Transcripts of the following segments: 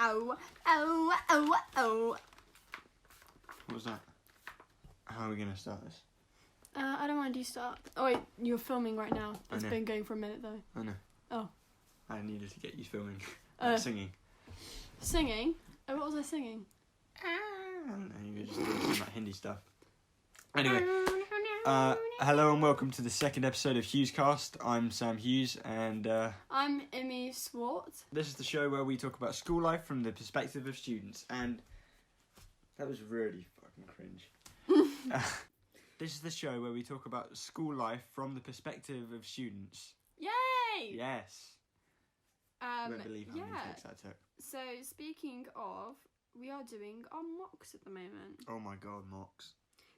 Oh, oh, oh, oh. What was that? How are we going to start this? I don't mind you start. Oh wait, you're filming right now. It's been going for a minute though. I know. Oh. I needed to get you filming. Singing. Singing? Oh, what was I singing? I don't know, you were just doing some like Hindi stuff. Anyway, hello and welcome to the second episode of HughesCast. I'm Sam Hughes and... I'm Immy Swart. This is the show where we talk about school life from the perspective of students, and... That was really fucking cringe. This is the show where we talk about school life from the perspective of students. Yay! Yes. You won't believe how many takes that took. So, speaking of, we are doing our mocks at the moment. Oh my god, mocks.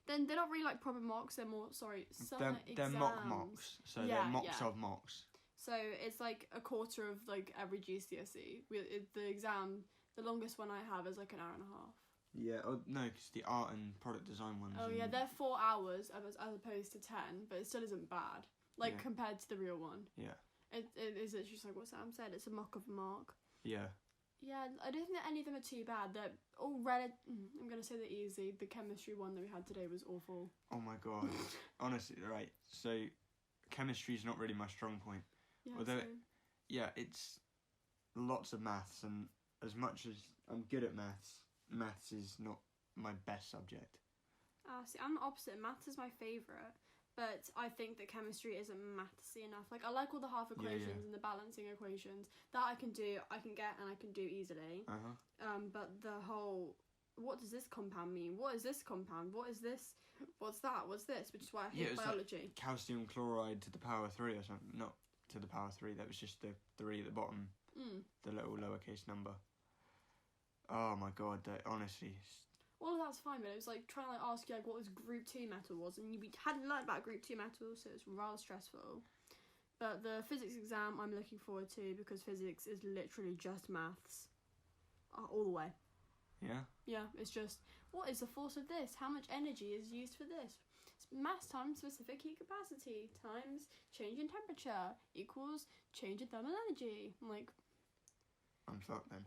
Then they're not really like proper mocks, they're more, summer exams. They're mock mocks, so they're mocks of mocks. So it's like a quarter of like every GCSE. The exam, the longest one I have is like an hour and a half. Yeah, no, because the art and product design ones. Oh yeah, they're 4 hours as opposed to 10, but it still isn't bad. Like compared to the real one. Yeah. It is literally just like what Sam said. It's a mock of a mock. Yeah. Yeah, I don't think that any of them are too bad. They're all I'm gonna say they're easy. The chemistry one that we had today was awful. Oh my god. Honestly, right. So, chemistry's not really my strong point. Yeah. Although, it's lots of maths, and as much as I'm good at maths is not my best subject. See, I'm the opposite. Maths is my favourite, but I think that chemistry isn't mathsy enough. Like, I like all the half equations and the balancing equations. That I can get and I can do easily. But the whole, what does this compound mean? What is this compound? What is this? What's that? What's this? Which is why I hate biology. Like calcium chloride to the power 3 or something. Not to the power 3, that was just the 3 at the bottom. The little lowercase number. Oh my god, that honestly... Well, that's fine, but it was like trying to like ask you like what this Group 2 metal was, and you hadn't learned about Group 2 metal, so it's rather stressful. But the physics exam I'm looking forward to, because physics is literally just maths. All the way. Yeah? Yeah, it's just, what is the force of this? How much energy is used for this? It's mass times specific heat capacity times change in temperature equals change in thermal energy. I'm like... I'm fucked then.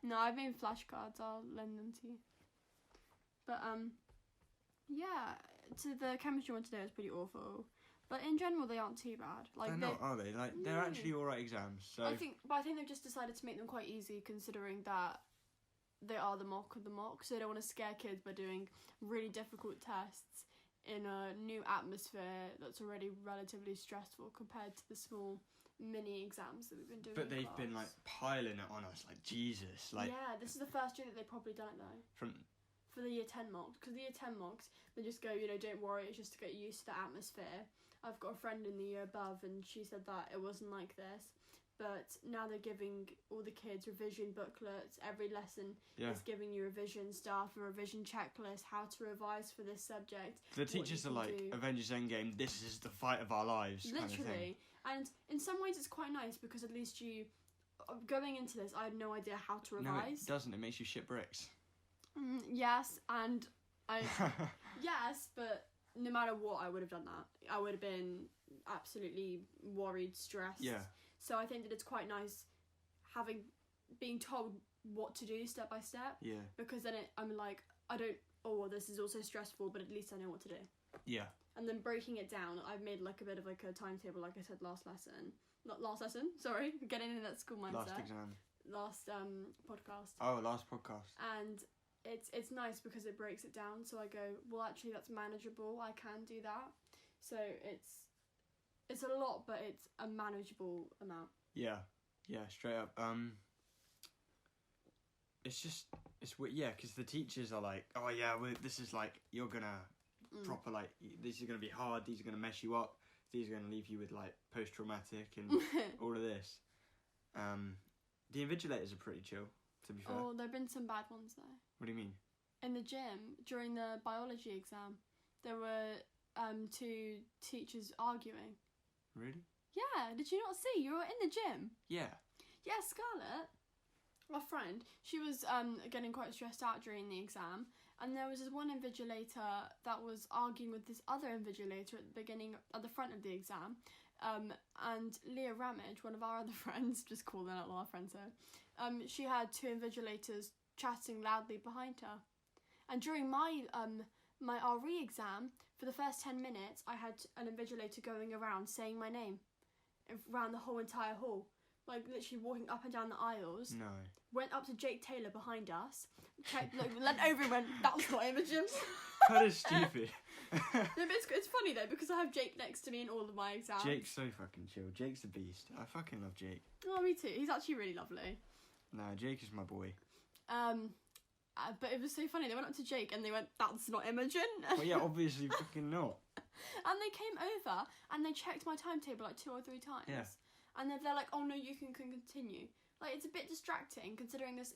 No, I've made flashcards. I'll lend them to you. But, yeah, to the chemistry one today was pretty awful. But in general, they aren't too bad. Like they're not, are they? Like, they're actually alright exams. So I think they've just decided to make them quite easy, considering that they are the mock of the mock. So they don't want to scare kids by doing really difficult tests in a new atmosphere that's already relatively stressful compared to the small mini exams that we've been doing. But they've been like piling it on us, like Jesus. Like, yeah, this is the first year that they've probably done it though. For the year 10 mocks, because the year 10 mocks, they just go, don't worry, it's just to get used to the atmosphere. I've got a friend in the year above, and she said that it wasn't like this. But now they're giving all the kids revision booklets. Every lesson is giving you revision stuff, a revision checklist, how to revise for this subject. The teachers are like, Avengers Endgame, this is the fight of our lives. Literally. Kind of thing. And in some ways it's quite nice, because at least going into this, I had no idea how to revise. No, it doesn't. It makes you shit bricks. Yes, and yes, but no matter what, I would have done that. I would have been absolutely worried, stressed. Yeah. So I think that it's quite nice being told what to do step by step. Yeah. Because then I'm like, this is also stressful, but at least I know what to do. Yeah. And then breaking it down, I've made like a bit of like a timetable, like I said last lesson. Not last lesson, sorry. Getting in that school mindset. Last exam. Last podcast. Oh, last podcast. And it's nice because it breaks it down. So I go, well, actually that's manageable. I can do that. So it's a lot, but it's a manageable amount. Yeah, straight up. It's weird, yeah, because the teachers are like, oh yeah, this is like, you're gonna proper, like, this is gonna be hard, these are gonna mess you up, these are gonna leave you with like post-traumatic and all of this. The invigilators are pretty chill, to be fair. Oh, there've been some bad ones though. What do you mean? In the gym, during the biology exam, there were 2 teachers arguing. Really? Yeah, did you not see? You were in the gym. Yeah. Yeah, Scarlett, our friend, she was getting quite stressed out during the exam, and there was this one invigilator that was arguing with this other invigilator at the front of the exam, And Leah Ramage, one of our other friends, just calling out all our friends here, she had 2 invigilators chatting loudly behind her. And during my my RE exam, for the first 10 minutes, I had an invigilator going around saying my name around the whole entire hall. Like, literally walking up and down the aisles. No. Went up to Jake Taylor behind us, leant over and went, "That's not Imogen." That is stupid. No, but it's funny though, because I have Jake next to me in all of my exams. Jake's so fucking chill. Jake's a beast. I fucking love Jake. Oh, me too. He's actually really lovely. Nah, Jake is my boy. But it was so funny. They went up to Jake and they went, "That's not Imogen." Well, yeah, obviously fucking not. And they came over and they checked my timetable like 2 or 3 times. Yeah. And then they're like, "Oh no, you can continue." Like, it's a bit distracting considering this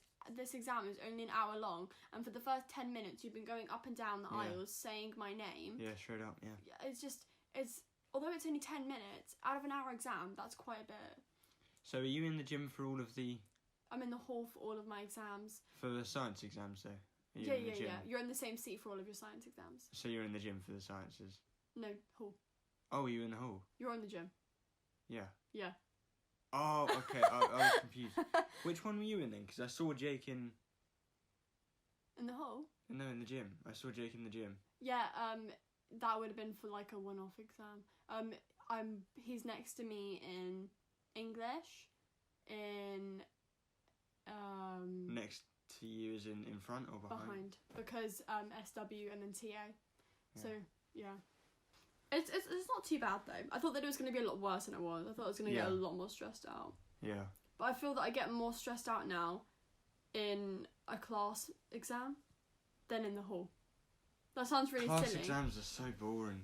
exam is only an hour long, and for the first 10 minutes you've been going up and down the aisles saying my name. Yeah, straight up. Yeah. It's although it's only 10 minutes out of an hour exam, that's quite a bit. So are you in the gym for all of the? I'm in the hall for all of my exams. For the science exams, though. Yeah. You're in the same seat for all of your science exams. So you're in the gym for the sciences? No, hall. Oh, are you in the hall? You're in the gym. Yeah. Yeah. Oh, okay. I was confused. Which one were you in then? Because I saw Jake in. In the hall? No, in the gym. I saw Jake in the gym. Yeah. That would have been for like a one-off exam. He's next to me in English, in. Next to you is in front or behind? Behind, because SW and then TA. Yeah. So yeah. It's not too bad though. I thought that it was going to be a lot worse than it was. I thought I was going to get a lot more stressed out. Yeah. But I feel that I get more stressed out now in a class exam than in the hall. That sounds really silly. Class exams are so boring.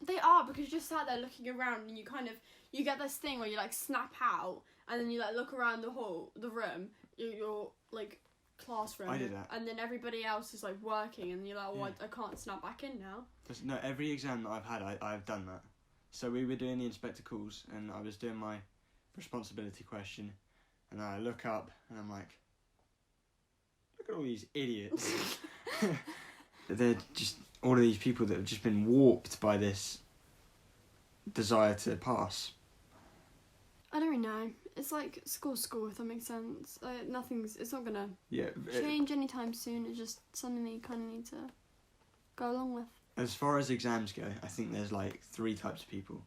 They are, because you're just sat there looking around and you get this thing where you like snap out and then you like look around the room, your like classroom. I did that. And then everybody else is like working and you're like, "Oh, I can't snap back in now." No, every exam that I've had, I've done that. So we were doing the inspector calls and I was doing my responsibility question, and I look up and I'm like, look at all these idiots. They're just all of these people that have just been warped by this desire to pass. I don't really know. It's like school, if that makes sense. It's not gonna change anytime soon. It's just something that you kind of need to go along with. As far as exams go, I think there's like 3 types of people.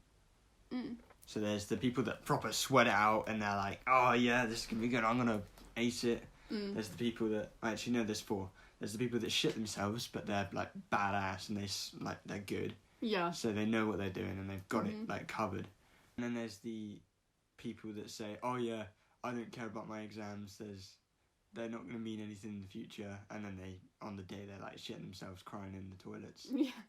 So there's the people that proper sweat it out and they're like, "Oh yeah, this is gonna be good. I'm gonna ace it." There's the people that there's 4. There's the people that shit themselves, but they're like badass and they're good. Yeah. So they know what they're doing and they've got it like covered. And then there's the people that say, "Oh yeah, I don't care about my exams. They're not going to mean anything in the future." And then on the day they're like shitting themselves, crying in the toilets. Yeah.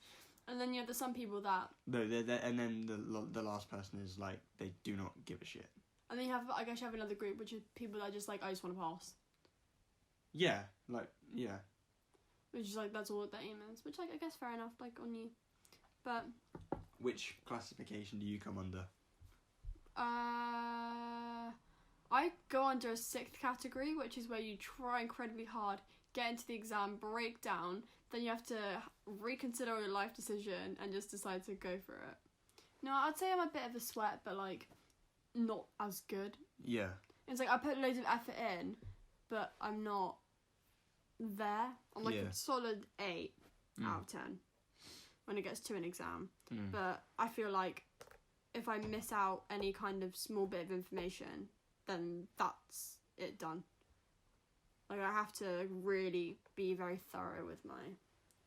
And then you have some people that. No, and then the last person is like they do not give a shit. And then you have another group which is people that are just like, "I just want to pass." Yeah, Which is like, that's all that aim is. Which, like, I guess fair enough, like, on you. But... Which classification do you come under? I go under a 6th category, which is where you try incredibly hard, get into the exam, break down, then you have to reconsider your life decision and just decide to go for it. No, I'd say I'm a bit of a sweat, but, like, not as good. Yeah. It's like, I put loads of effort in, but I'm not there. I'm like a solid 8 out of 10 when it gets to an exam. But I feel like if I miss out any kind of small bit of information, then that's it done. Like, I have to really be very thorough with my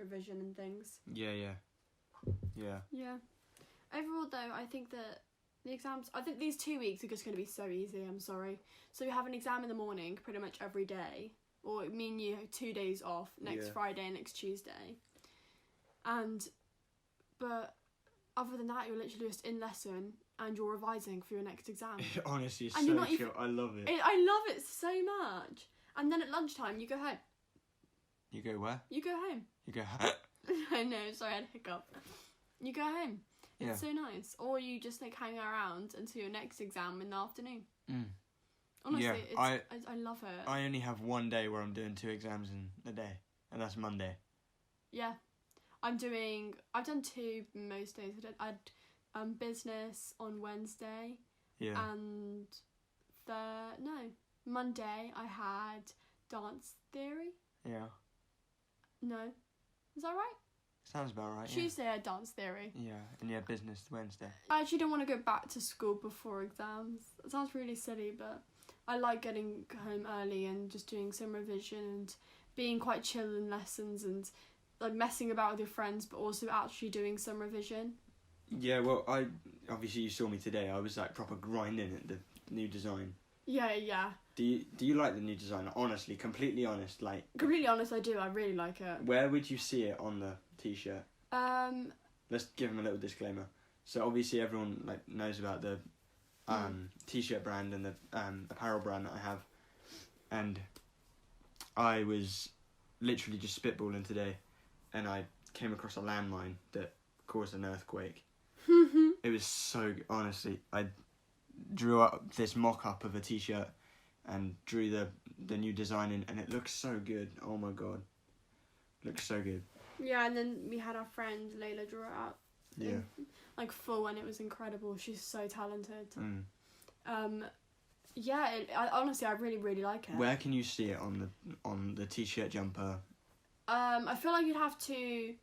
revision and things. Yeah. Overall, though, I think that the exams... I think these 2 weeks are just going to be so easy, I'm sorry. So we have an exam in the morning pretty much every day. Or me and you have 2 days off, next Friday and next Tuesday. But other than that, you're literally just in lesson and you're revising for your next exam. Honestly, it's and so chill. I love it. I love it so much. And then at lunchtime, you go home. You go where? You go home. You go... I know, sorry, I had a hiccup. You go home. It's so nice. Or you just, like, hang around until your next exam in the afternoon. Honestly, I love it. I only have 1 day where I'm doing 2 exams in a day, and that's Monday. Yeah. I've done 2 most days. business on Wednesday. Yeah. And Monday I had dance theory. Yeah. No. Is that right? Sounds about right, Tuesday I had dance theory. Yeah, and you had business Wednesday. I actually don't want to go back to school before exams. It sounds really silly, but I like getting home early and just doing some revision and being quite chill in lessons and like messing about with your friends, but also actually doing some revision. Yeah, well, obviously you saw me today. I was like proper grinding at the new design. Yeah. Do you like the new design? Honestly, completely honest, like. Completely honest, I do. I really like it. Where would you see it on the t-shirt? Let's give him a little disclaimer. So obviously everyone like knows about the t-shirt brand and the apparel brand that I have, and I was literally just spitballing today, and I came across a landmine that caused an earthquake. It was so, honestly, I drew up this mock-up of a t-shirt and drew the new design in, and it looks so good. Oh my god, looks so good. Yeah, and then we had our friend Layla draw it up. Yeah. Like full, and it was incredible. She's so talented. Mm. Honestly, I really, really like it. Where can you see it on the t-shirt jumper? I feel like you'd have to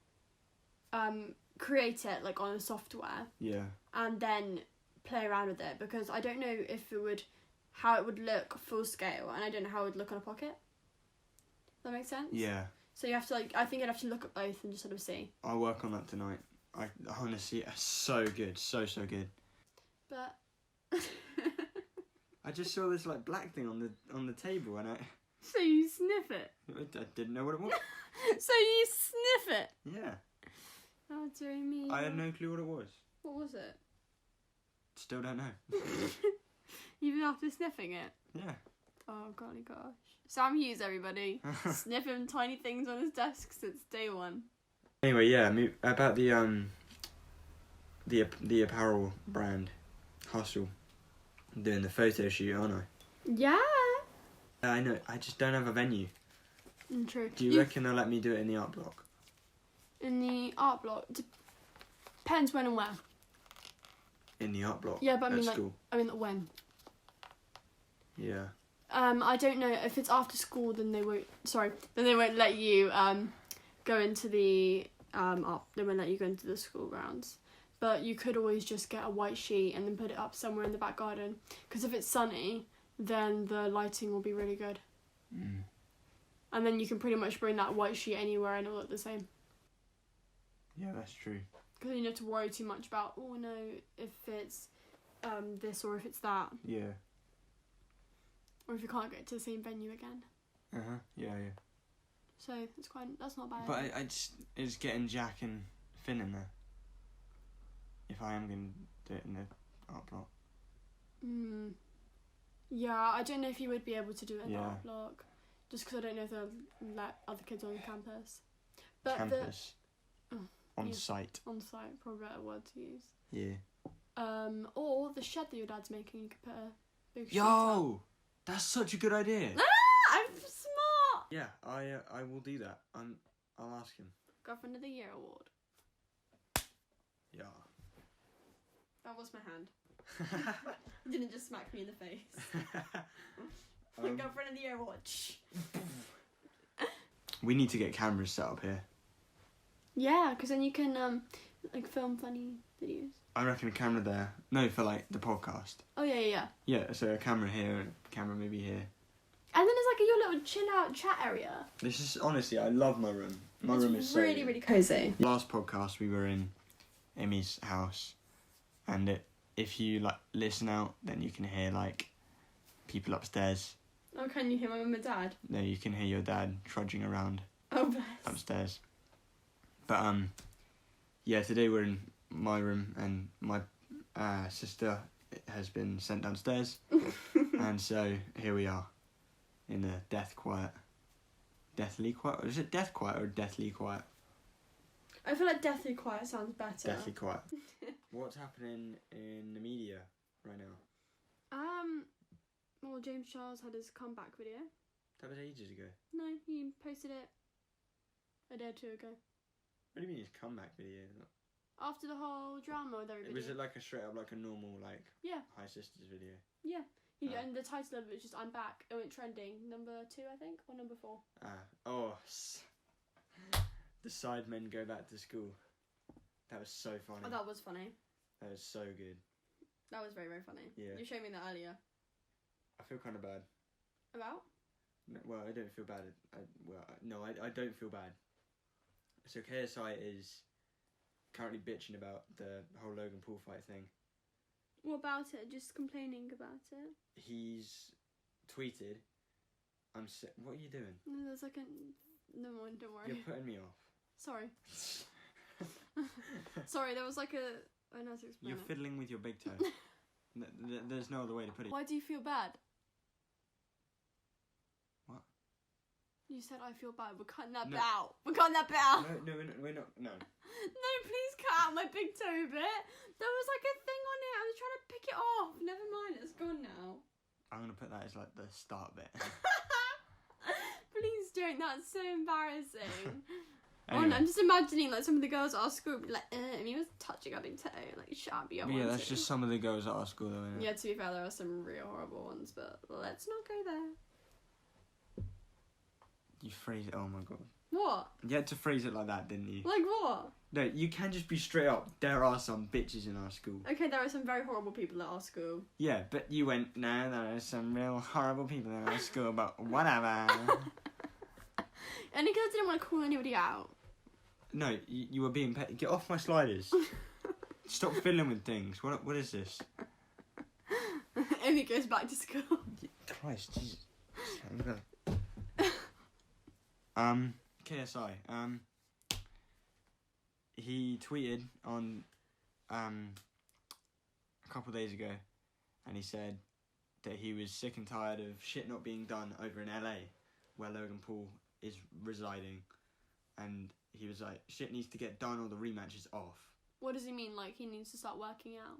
create it like on a software. Yeah. And then play around with it, because I don't know how it would look full scale, and I don't know how it would look on a pocket. Does that make sense? Yeah. So you have to I think you'd have to look at both and just sort of see. I'll work on that tonight. I honestly, it's so good, so good. But I just saw this like black thing on the table, and So you sniff it? I didn't know what it was. So you sniff it? Yeah. Oh, dear me. I had no clue what it was. What was it? Still don't know. Even after sniffing it? Yeah. Oh, golly gosh. Sam Hughes, everybody. Sniffing tiny things on his desk since day one. Anyway, yeah, about the apparel brand, Hustle, doing the photo shoot, aren't I? Yeah. I know, I just don't have a venue. True. Do you reckon they'll let me do it in the art block? In the art block? Depends when and where. In the art block? Yeah, but I mean, at school? When. Yeah. I don't know if it's after school. Then they won't. Sorry, then they won't let you go into the They won't let you go into the school grounds. But you could always just get a white sheet and then put it up somewhere in the back garden. Because if it's sunny, then the lighting will be really good. Mm. And then you can pretty much bring that white sheet anywhere and it'll look the same. Yeah, that's true. Because you don't have to worry too much about, oh no, if it's this or if it's that. Yeah. Or if you can't get to the same venue again. Uh-huh, yeah. So that's not bad. But it's getting Jack and Finn in there. If I am going to do it in the art block. Yeah, I don't know if you would be able to do it in the art block. Just because I don't know if they'll let other kids on the campus. But campus. On site. On site, probably a better word to use. Yeah. Or the shed that your dad's making, you could put a big Yo! That's such a good idea. I'm smart! Yeah, I will do that. I'll ask him. Girlfriend of the Year award. Yeah. That was my hand. You didn't just smack me in the face. Girlfriend of the Year award. We need to get cameras set up here. Yeah, because then you can film funny videos. I reckon a camera there. No, for like the podcast. Oh yeah. Yeah, so a camera here and a camera maybe here. And then there's like your little chill out chat area. This is honestly, I love my room. My room is so really, really cozy. Last podcast we were in Immy's house, and if you like listen out, then you can hear like people upstairs. Oh, can you hear my mum and dad? No, you can hear your dad trudging around upstairs. But yeah, today we're in my room and my sister has been sent downstairs, and so here we are in the deathly quiet. Or is it death quiet or deathly quiet? I feel like deathly quiet sounds better. Deathly quiet. What's happening in the media right now? Well, James Charles had his comeback video. That was ages ago. No, he posted it a day or two ago. What do you mean his comeback video? After the whole drama with everybody. Was it like a straight up, like a normal, like, High Sisters video? Yeah. And the title of it was just I'm Back. It went trending. Number 2, I think, or number 4. The Sidemen go back to school. That was so funny. Oh, that was funny. That was so good. That was very, very funny. Yeah. You showed me that earlier. I feel kind of bad. About? No, well, I don't feel bad. I don't feel bad. So KSI is currently bitching about the whole Logan Paul fight thing. What about it? Just complaining about it? He's tweeted, what are you doing? No, there's like a... No one, don't worry. You're putting me off. Sorry. Sorry, there was like a... I know how to explain You're fiddling with your big toe. There's no other way to put it. Why do you feel bad? What? You said I feel bad. We're cutting that bit out. We're cutting that bit out. No, we're not. No. No, please cut out my big toe bit. There was like a thing on it. I was trying to pick it off. Never mind, it's gone now. I'm going to put that as like the start bit. Please don't. That's so embarrassing. Anyway. I'm just imagining like some of the girls at our school would be like, and he was touching a big toe. Like, shut up, you Yeah, that's just some of the girls at our school though, isn't it? Yeah, to be fair, there are some real horrible ones, but let's not go there. You phrase it, oh my god. What? You had to phrase it like that, didn't you? Like what? No, you can just be straight up. There are some bitches in our school. Okay, there are some very horrible people at our school. Yeah, but you went, no, there are some real horrible people in our school, but whatever. Only because I didn't want to call anybody out. No, you were being petty. Get off my sliders. Stop fiddling with things. What is this? Immy goes back to school. Christ, Jesus. KSI. He tweeted on a couple of days ago, and he said that he was sick and tired of shit not being done over in LA, where Logan Paul is residing, and he was like, shit needs to get done or the rematch is off. What does he mean? Like he needs to start working out?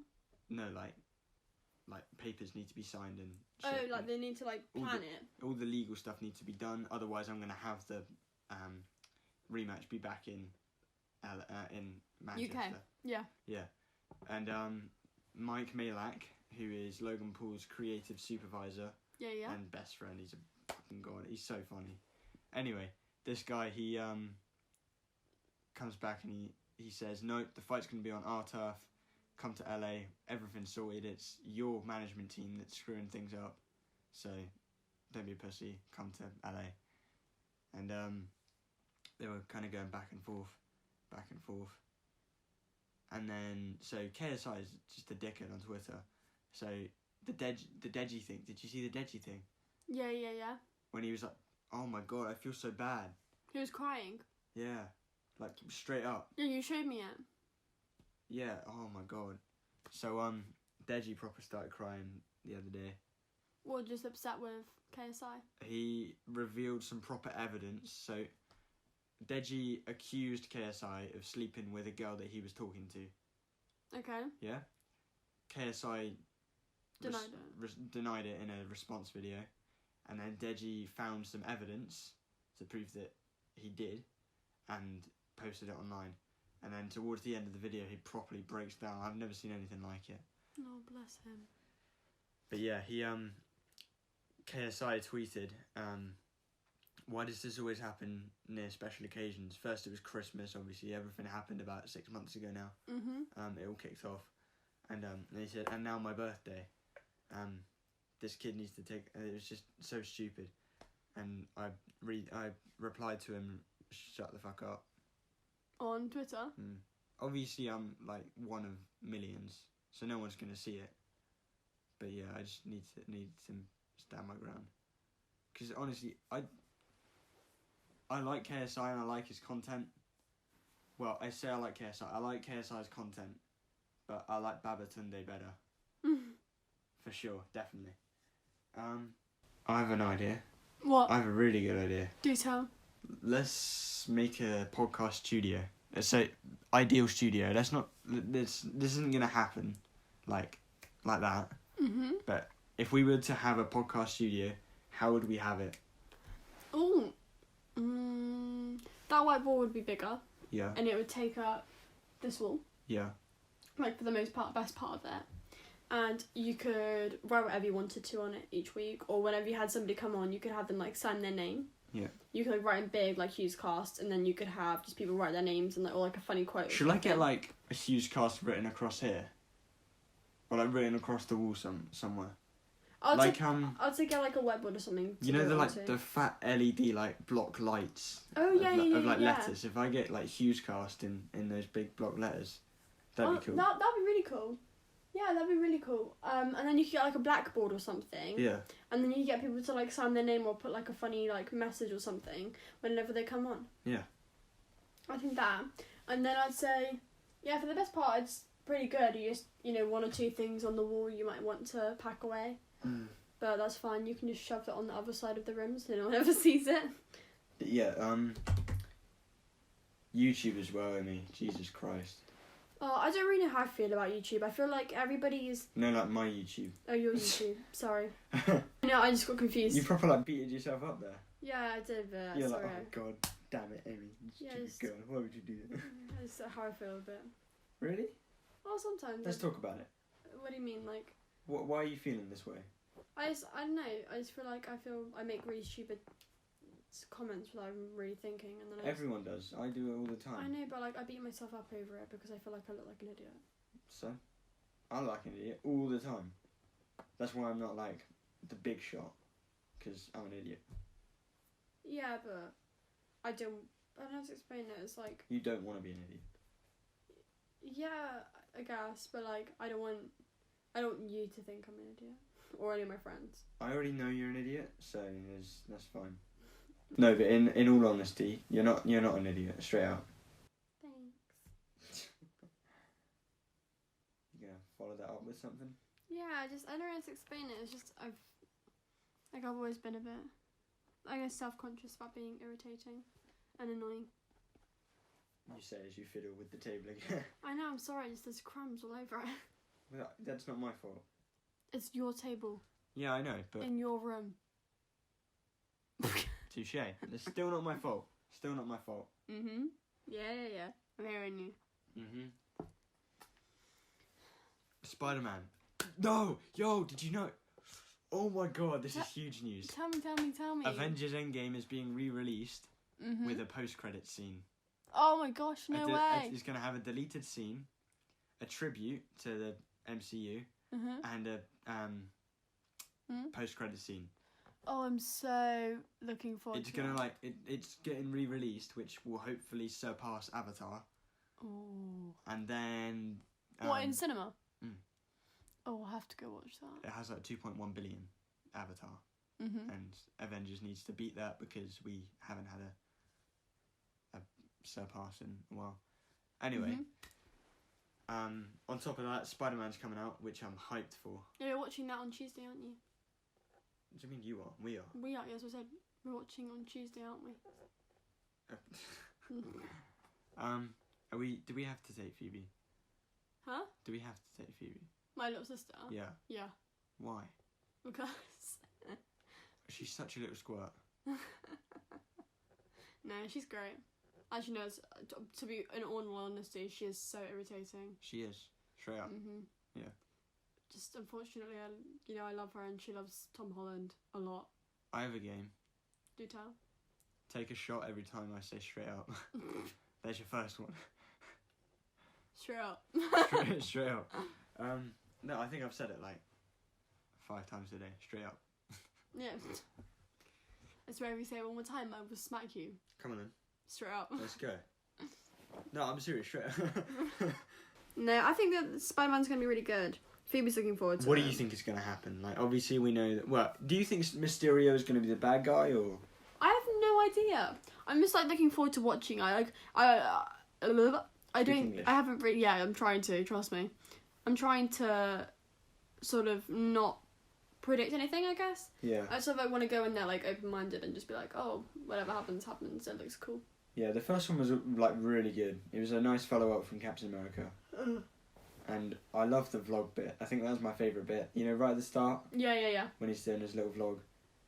No, like papers need to be signed and shit. Oh, like they need to like plan it. All the legal stuff needs to be done. Otherwise, I'm gonna have the rematch be back in Manchester. UK. Yeah. Yeah, and Mike Malak, who is Logan Paul's creative supervisor. Yeah. And best friend. He's a fucking god. He's so funny. Anyway, this guy, he comes back and he says, nope, the fight's going to be on our turf. Come to LA. Everything's sorted. It's your management team that's screwing things up. So, don't be a pussy. Come to LA. And they were kind of going back and forth. And then, so KSI is just a dickhead on Twitter. So, the Deji thing. Did you see the Deji thing? Yeah. When he was like, oh my god, I feel so bad. He was crying. Yeah, like straight up. Yeah, you showed me it. Yeah, oh my god. So Deji proper started crying the other day. Well, just upset with KSI. He revealed some proper evidence. So Deji accused KSI of sleeping with a girl that he was talking to. Okay. Yeah. KSI denied it in a response video. And then Deji found some evidence to prove that he did and posted it online. And then towards the end of the video, he properly breaks down. I've never seen anything like it. Oh, bless him. But yeah, KSI tweeted, why does this always happen near special occasions? First it was Christmas, obviously. Everything happened about 6 months ago now. Mm-hmm. It all kicked off. And he said, and now my birthday. This kid needs to take... it was just so stupid. And I replied to him, shut the fuck up. On Twitter? Obviously, I'm like one of millions, so no one's going to see it. But yeah, I just need to stand my ground. Because honestly, I like KSI and I like his content. Well, I say I like KSI. I like KSI's content. But I like Babatunde better. For sure, definitely. I have an idea. What? I have a really good idea. Do tell. Let's make a podcast studio. So, ideal studio. Let's not... This isn't going to happen like that. Mm-hmm. But if we were to have a podcast studio, how would we have it? Oh. That whiteboard would be bigger. Yeah. And it would take up this wall. Yeah. Like, for the most part, best part of it. And you could write whatever you wanted to on it each week, or whenever you had somebody come on, you could have them, like, sign their name. Yeah. You could, like, write in big, like, HughesCast, and then you could have just people write their names and, like, or, like, a funny quote. Should I get, like, a HughesCast written across here? Or, like, written across the wall somewhere? I'd say get, like, a whiteboard or something. You know, the fat LED, like, block lights? Oh, yeah, of letters. If I get, like, HughesCast in those big block letters, that'd be cool. That'd be really cool. Yeah, that'd be really cool. And then you could get, like, a blackboard or something. Yeah. And then you get people to, like, sign their name or put, like, a funny, like, message or something whenever they come on. Yeah. I think that. And then I'd say, yeah, for the best part, it's pretty good. You just, one or two things on the wall you might want to pack away. Mm. But that's fine. You can just shove it on the other side of the room so no one ever sees it. Yeah, YouTube as well, Immy. Jesus Christ. Oh, I don't really know how I feel about YouTube. I feel like everybody's... No, like my YouTube. Oh, your YouTube. Sorry. No, I just got confused. You proper, like, beated yourself up there. Yeah, I did, but You're sorry. like, oh, God, damn it, Immy. Stupid girl. Why would you do that? That's how I feel a bit. Really? Well, sometimes. Let's talk about it. What do you mean, like... Why are you feeling this way? I don't know. I just feel like I make really stupid comments without even really thinking, and then everyone does. I do it all the time. I know, but like I beat myself up over it because I feel like I look like an idiot. So, I look like an idiot all the time. That's why I'm not like the big shot, because I'm an idiot. Yeah, but I don't know how to explain it. It's like you don't want to be an idiot. Yeah, I guess, but like I don't want you to think I'm an idiot or any of my friends. I already know you're an idiot, so that's fine. No, but in all honesty, you're not an idiot, straight out. Thanks. You gonna follow that up with something? Yeah, I don't know how to explain it. It's just I've always been a bit, I guess, self-conscious about being irritating and annoying. You say as you fiddle with the table again. I know, I'm sorry, just there's crumbs all over it. Well, that's not my fault. It's your table. Yeah, I know, but... in your room. Touche. It's still not my fault. Still not my fault. Mm-hmm. Yeah. I'm hearing you. Mm-hmm. Spider-Man. No! Yo, did you know... Oh my god, this is huge news. Tell me. Avengers Endgame is being re-released with a post-credits scene. Oh my gosh, no way. It's going to have a deleted scene, a tribute to the MCU, and a post-credits scene. Oh, I'm so looking forward to it. It's getting re-released, which will hopefully surpass Avatar. Oh. And then... what, in cinema? Mm. Oh, I'll have to go watch that. It has like 2.1 billion, Avatar. And Avengers needs to beat that because we haven't had a surpass in a while. Anyway, on top of that, Spider-Man's coming out, which I'm hyped for. Yeah, you're watching that on Tuesday, aren't you? What do you mean you are? We are. We are, yes, I said we're watching on Tuesday, aren't we? Do we have to take Phoebe? Huh? Do we have to take Phoebe? My little sister? Yeah. Yeah. Why? Because... she's such a little squirt. No, she's great. Actually, no, to be in all honesty, she is so irritating. She is. Straight up. Yeah. Just unfortunately, I love her and she loves Tom Holland a lot. I have a game. Do tell. Take a shot every time I say straight up. There's your first one. Straight up. straight up. No, I think I've said it like 5 times today. Straight up. Yeah. I swear if you say it one more time, I will smack you. Come on then. Straight up. Let's go. No, I'm serious. Straight up. No, I think that Spider-Man's going to be really good. Phoebe's looking forward to it. What do you think is going to happen? Like, obviously we know that... Well, do you think Mysterio is going to be the bad guy, or...? I have no idea. I'm just, like, looking forward to watching. I haven't really... Yeah, I'm trying to, trust me. I'm trying to sort of not predict anything, I guess. Yeah. I sort of want to go in there, like, open-minded and just be like, oh, whatever happens. It looks cool. Yeah, the first one was, like, really good. It was a nice follow-up from Captain America. And I love the vlog bit. I think that was my favourite bit. You know, right at the start? Yeah. When he's doing his little vlog.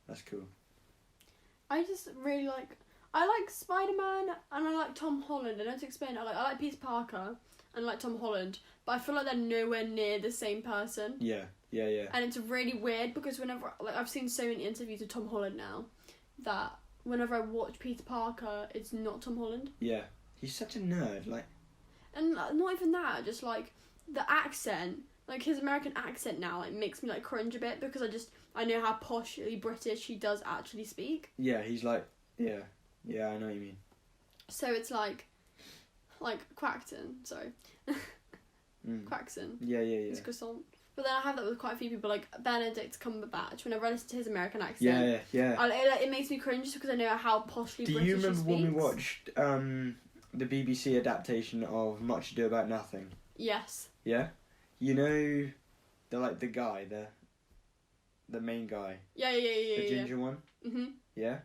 That's cool. I just really like... I like Spider-Man and I like Tom Holland. I don't explain it. I like Peter Parker. and like Tom Holland, but I feel like they're nowhere near the same person. Yeah. And it's really weird because whenever, like, I've seen so many interviews with Tom Holland now that whenever I watch Peter Parker, it's not Tom Holland. Yeah, he's such a nerd, like. And not even that, just like the accent, like his American accent now, like makes me like cringe a bit because I know how poshly British he does actually speak. Yeah, he's like, yeah, I know what you mean. So it's like Quackton, sorry. Quackson. Yeah. It's croissant. But then I have that with quite a few people, like Benedict Cumberbatch. Whenever I listen to his American accent, it makes me cringe just because I know how poshly British he speaks. Do you remember when we watched the BBC adaptation of Much Ado About Nothing? Yes. Yeah, you know, the guy, the main guy. Yeah. The ginger one. Mhm. Yeah,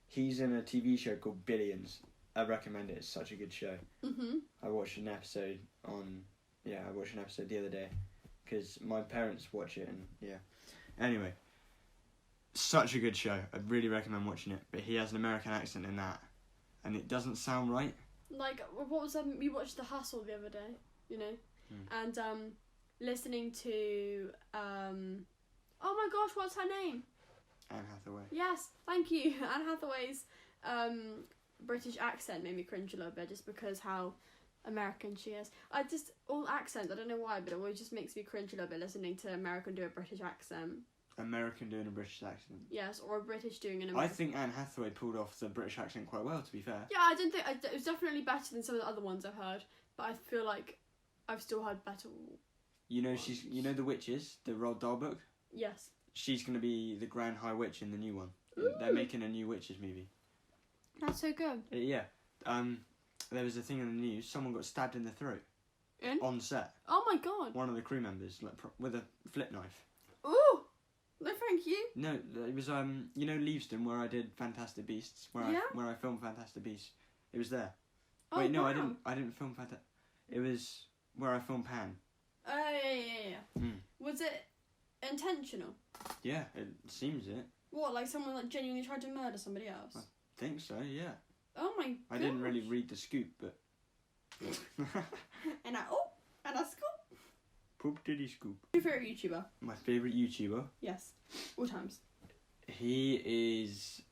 he's in a TV show called Billions. I recommend it. It's such a good show. Mhm. I watched an episode the other day. Because my parents watch it, and yeah. Anyway, such a good show. I'd really recommend watching it. But he has an American accent in that, and it doesn't sound right. Like, what was we watched The Hustle the other day, you know, and listening to oh my gosh, what's her name? Anne Hathaway. Yes, thank you. Anne Hathaway's British accent made me cringe a little bit just because how American she is. All accents, I don't know why, but it always just makes me cringe a little bit listening to American do a British accent. American doing a British accent? Yes, or a British doing an American. I think Anne Hathaway pulled off the British accent quite well, to be fair. Yeah, I didn't think it was definitely better than some of the other ones I've heard, but I feel like I've still heard better. You know, the witches, the Roald Dahl book. Yes. She's gonna be the Grand High Witch in the new one. Ooh. They're making a new witches movie. That's so good. Yeah. There was a thing in the news. Someone got stabbed in the throat. On set. Oh my god. One of the crew members, with a flip knife. Ooh. No, thank you. No, it was you know Leavesden where I did Fantastic Beasts, where I filmed Fantastic Beasts. It was there. Oh, wait, no, wow. I didn't film Fantastic. It was where I filmed Pan. Oh yeah. Was it intentional? Yeah, it seems it. What, like someone like genuinely tried to murder somebody else? I think so. Yeah. Oh my god. I didn't really read the scoop, but. and I scoop. Poop diddy scoop. Your favourite YouTuber? My favourite YouTuber? Yes. All times. He is,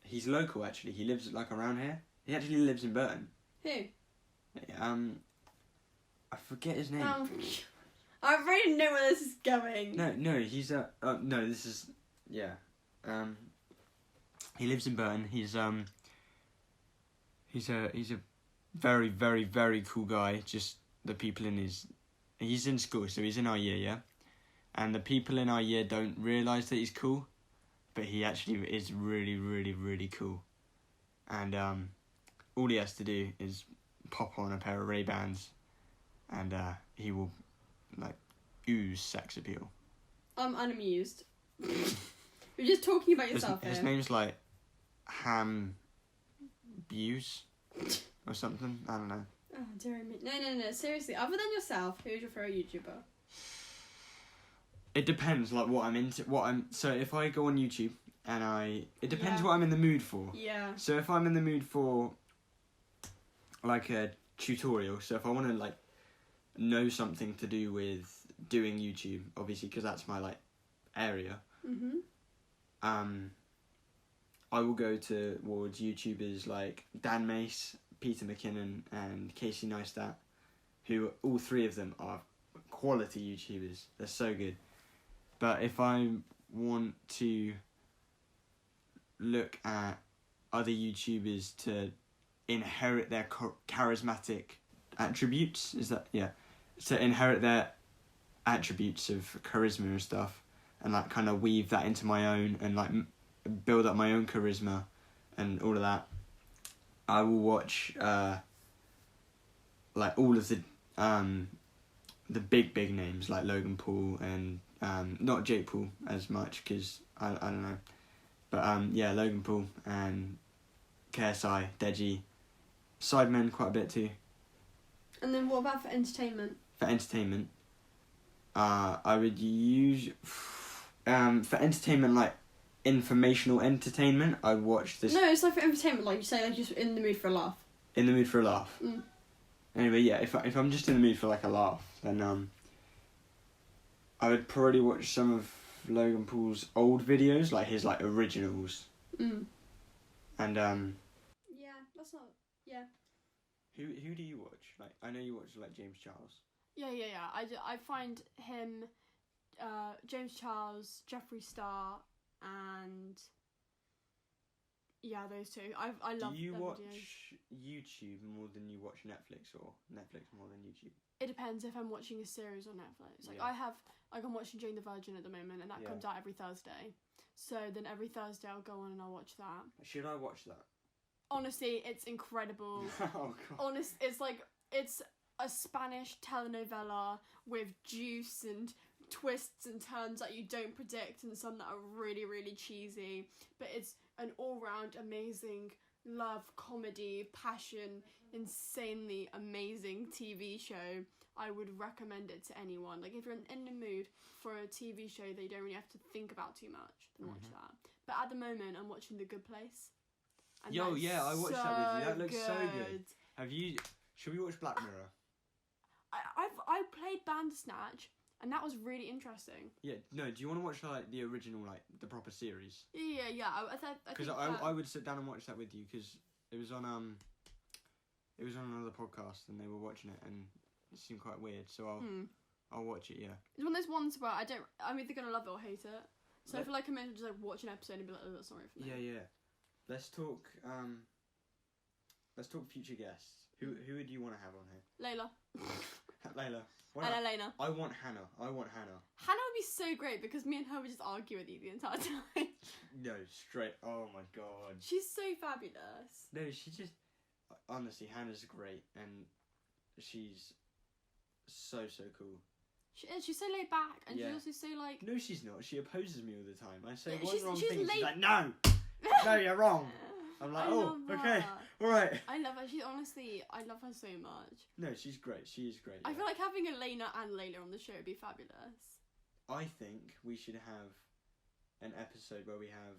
he's local actually. He lives like around here. He actually lives in Burton. Who? I forget his name. I really know where this is going. No, he's no, this is, yeah. He lives in Burton. He's a very, very, very cool guy. Just the people he's in school, so he's in our year, yeah? And the people in our year don't realise that he's cool, but he actually is really, really, really cool. And all he has to do is pop on a pair of Ray-Bans and he will, like, ooze sex appeal. I'm unamused. You're just talking about yourself His name's, like, Ham Buse or something. I don't know. Oh, dear me. No. Seriously, other than yourself, who's your favourite YouTuber? It depends, like, what I'm into. So if I go on YouTube and it depends what I'm in the mood for. Yeah. So if I'm in the mood for, like, a tutorial, so if I want to, like, know something to do with doing YouTube, obviously, because that's my, like, area. I will go towards YouTubers like Dan Mace, Peter McKinnon, and Casey Neistat, who all three of them are quality YouTubers. They're so good. But if I want to look at other YouTubers to inherit their charismatic attributes, to inherit their attributes of charisma and stuff, and like kind of weave that into my own and like build up my own charisma and all of that, I will watch like all of the big names like Logan Paul and not Jake Paul as much because I don't know, but Logan Paul and KSI, Deji, Sidemen quite a bit too. And then what about for entertainment? For entertainment, I would use for entertainment, like informational entertainment, I'd watch this. No, it's like for entertainment, like you say, like just in the mood for a laugh. In the mood for a laugh. Anyway, yeah, if I'm just in the mood for like a laugh, then I would probably watch some of Logan Paul's old videos, like his like originals. Mm. And Yeah, that's not. Yeah. Who do you watch? Like, I know you watch like James Charles. Yeah. I find him, James Charles, Jeffree Star, and yeah, those two. I love. Do you them watch videos. YouTube more than you watch Netflix, or Netflix more than YouTube? It depends if I'm watching a series on Netflix. Like I'm watching Jane the Virgin at the moment, and that comes out every Thursday. So then every Thursday I'll go on and I'll watch that. Should I watch that? Honestly, it's incredible. Oh god. It's a Spanish telenovela with juice and twists and turns that you don't predict, and some that are really, really cheesy. But it's an all-round amazing love, comedy, passion, insanely amazing TV show. I would recommend it to anyone. Like, if you're in the mood for a TV show that you don't really have to think about too much, then watch that. But at the moment, I'm watching The Good Place. And I watched that with you. That looks so good. Should we watch Black Mirror? I played Bandersnatch, and that was really interesting. Yeah, no, do you want to watch like the original, like the proper series? Yeah. Because I would sit down and watch that with you, because it was on another podcast and they were watching it and it seemed quite weird. So I'll watch it. Yeah. It's one of those ones where I'm either gonna love it or hate it. So I feel like I'm meant to just like watch an episode and be like, oh, that's not right for me. Yeah. Let's talk future guests. Who do you want to have on here? Layla. Layla. And Elena. I want Hannah. Hannah would be so great because me and her would just argue with you the entire time. No, straight. Oh my god. She's so fabulous. No, she just... Honestly, Hannah's great and she's so cool. She is. She's so laid back and she's also so like... No, she's not. She opposes me all the time. I say one wrong thing and she's like, no! No, you're wrong. I'm like, okay, alright. I love her. I love her so much. No, she's great. She is great. I feel like having Elena and Layla on the show would be fabulous. I think we should have an episode where we have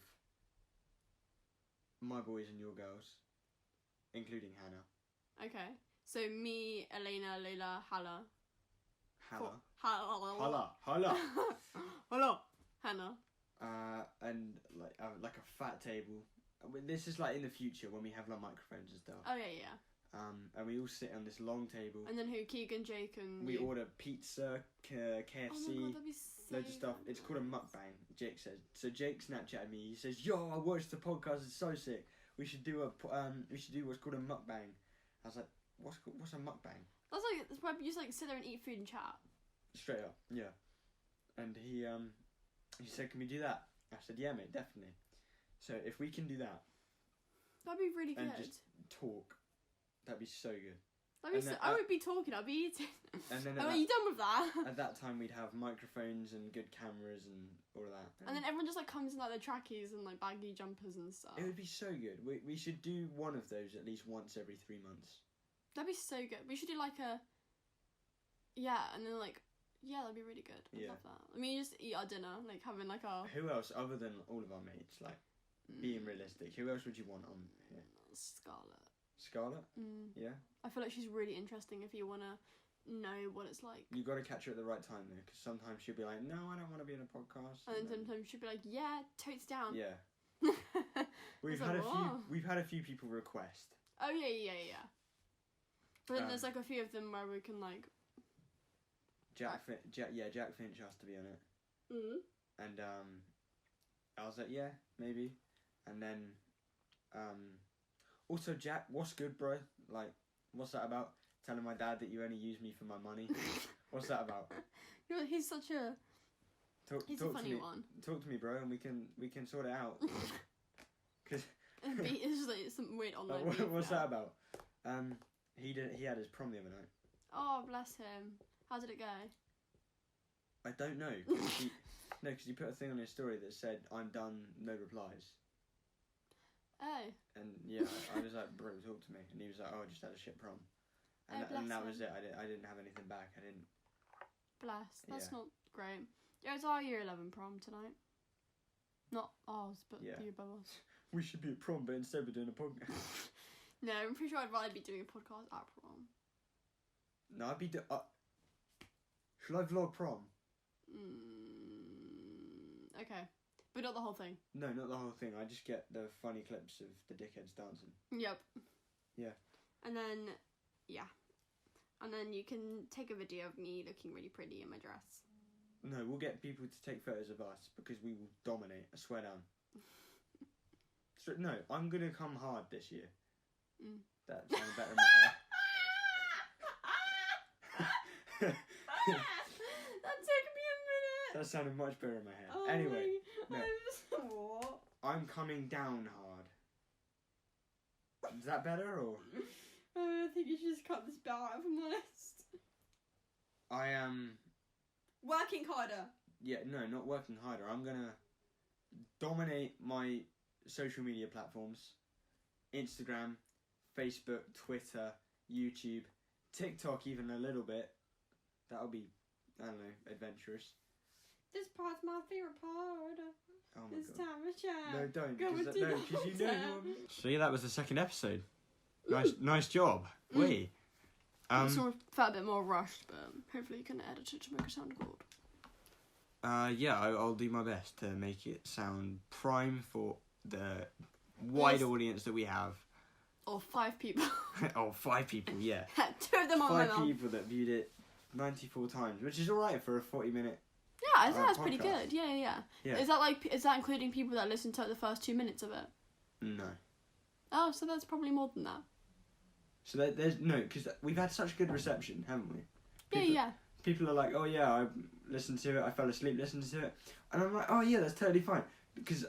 my boys and your girls, including Hannah. Okay. So me, Elena, Layla, Hala. Hannah. And like a fat table. This is like in the future when we have like microphones and stuff. Oh yeah. And we all sit on this long table. And then who? Keegan, Jake, and we order pizza, KFC, oh my God, that'd be so loads of stuff. It's called a mukbang. Jake says. So Jake Snapchatted me. He says, "Yo, I watched the podcast. It's so sick. We should do what's called a mukbang." I was like, "What's a mukbang?" That's like it's where you just like sit there and eat food and chat. Straight up, yeah. And he said, "Can we do that?" I said, "Yeah, mate, definitely." So if we can do that, that'd be really good. And just talk, that'd be so good. I would be talking. I'd be eating. And then are you done with that? At that time, we'd have microphones and good cameras and all of that. And then everyone just like comes in like their trackies and like baggy jumpers and stuff. It would be so good. We should do one of those at least once every 3 months. That'd be so good. We should do like a. Yeah, and then like. Yeah, that'd be really good. I'd love that. I mean, you just eat our dinner, like having like our. Who else other than all of our mates? Like, being realistic, who else would you want on here? Scarlett. Scarlett? Yeah. I feel like she's really interesting if you wanna know what it's like. You got to catch her at the right time though, because sometimes she'll be like, "No, I don't want to be in a podcast." And then sometimes she'll be like, "Yeah, totes down." Yeah. We've had a few people request. Oh yeah. But then there's like a few of them where we can like. Jack Finch has to be on it. And I was like, yeah, maybe. And then also Jack, what's good, bro? Like, what's that about? Telling my dad that you only use me for my money. What's that about? He's such a he's a funny one. Talk to me, bro, and we can sort it out. Cause it's just like some weird online. What's that about? He had his prom the other night. Oh, bless him. How did it go? I don't know. Because he put a thing on his story that said, "I'm done, no replies." Oh. And yeah, I was like, "Bro, talk to me." And he was like, "Oh, I just had a shit prom." And that was it. I didn't have anything back. I didn't. Bless. That's not great. Yeah, it's our year 11 prom tonight. Not ours, but the year above us. We should be at prom, but instead we're doing a podcast. No, I'm pretty sure I'd rather be doing a podcast at prom. No, I'd be... Shall I vlog prom? Okay. But not the whole thing. No, not the whole thing. I just get the funny clips of the dickheads dancing. Yep. Yeah. And then, yeah. And then you can take a video of me looking really pretty in my dress. No, we'll get people to take photos of us because we will dominate. I swear down. So, no, I'm going to come hard this year. That sounded better in my head. That took me a minute. That sounded much better in my head. Oh anyway, no, what? I'm coming down hard. Is that better or? I think you should just cut this bit out, if I'm honest. I am... Working harder. Yeah, no, not working harder. I'm going to dominate my social media platforms. Instagram, Facebook, Twitter, YouTube, TikTok even a little bit. That'll be, I don't know, adventurous. This part's my favourite part. Oh my this God. time of chat. No, don't. Because you know. So yeah, that was the second episode. Nice job. We. It's all felt a bit more rushed, but hopefully you can edit it to make it sound good. Yeah, I'll do my best to make it sound prime for the wide audience that we have. Or 5 people. 5 people, yeah. 2 of them on my 5 people that viewed it 94 times, which is alright for a 40-minute. Yeah, I think that's pretty good. Yeah. Yeah. Is that including people that listened to the first 2 minutes of it? No. Oh, so that's probably more than that. So there's no, because we've had such good reception, haven't we? People are like, oh yeah, I listened to it, I fell asleep listening to it. And I'm like, oh yeah, that's totally fine. Because...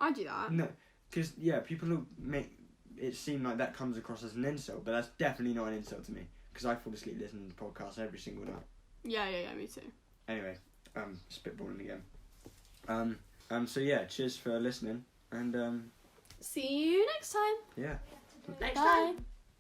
I do that. No, because, yeah, people will make it seem like that comes across as an insult, but that's definitely not an insult to me. Because I fall asleep listening to podcasts every single night. Yeah, me too. Anyway, spitballing again. So yeah, cheers for listening, and see you next time. Yeah. Next time.